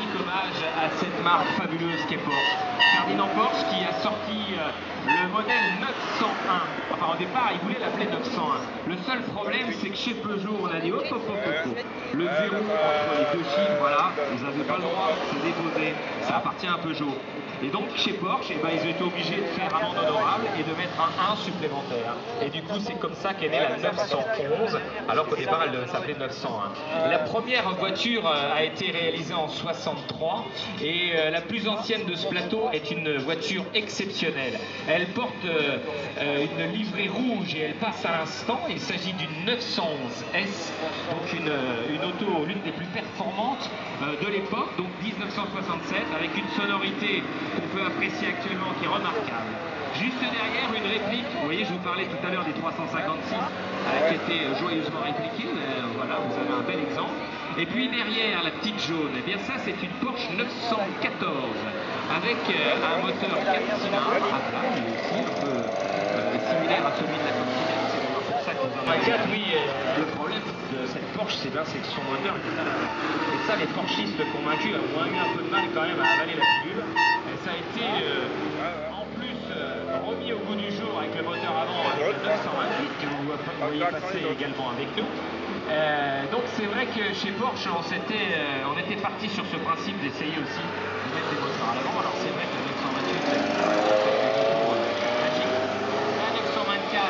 magnifique hommage à cette marque fabuleuse qu'est Porsche. Ferdinand Porsche qui a sorti le modèle 901. Enfin, au départ, il voulait l'appeler 901. Le seul problème, c'est que chez Peugeot, on a dit hop, hop, hop, hop. Le zéro entre les deux chiffres, voilà, vous n'avez pas le droit, c'est déposé, ça appartient à Peugeot. Et donc, chez Porsche, eh ben, ils ont été obligés de faire amende honorable et de mettre un 1 supplémentaire. Et du coup, c'est comme ça qu'est née la 911, alors qu'au départ, elle s'appelait 901. La première voiture a été réalisée en 63 et la plus ancienne de ce plateau est une voiture exceptionnelle. Elle porte une livrée rouge et elle passe à l'instant. Il s'agit d'une 911S, donc une auto, l'une des plus performantes de l'époque, donc 1967, avec une sonorité qu'on peut apprécier actuellement qui est remarquable. Juste derrière, une réplique, vous voyez, je vous parlais tout à l'heure des 356 qui était joyeusement répliquée, voilà, vous avez un bel exemple. Et puis derrière, la petite jaune, eh bien ça c'est une Porsche 914 avec un moteur 4 cylindres à plat, mais aussi un peu similaire à celui de la Continental. C'est d'ailleurs pour ça que vous en avez. Oui, le problème de cette Porsche, c'est que son moteur est à l'avant. Et ça, les Porschistes convaincus ont eu un peu de mal quand même à avaler la pilule. Et ça a été en plus remis au goût du jour avec le moteur avant avec le 928 que vous voyez passer également avec nous. Donc c'est vrai que chez Porsche on était parti sur ce principe d'essayer aussi de mettre des moteurs à l'avant. Alors c'est vrai que le 928 la 924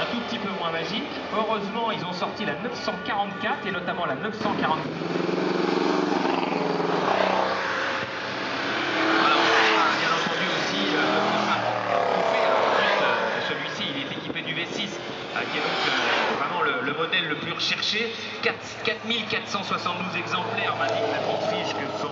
un tout petit peu moins magique. Heureusement ils ont sorti la 944 et notamment la 940. Qui est donc vraiment le modèle le plus recherché. 4472 exemplaires, m'indique la petite fiche, que sont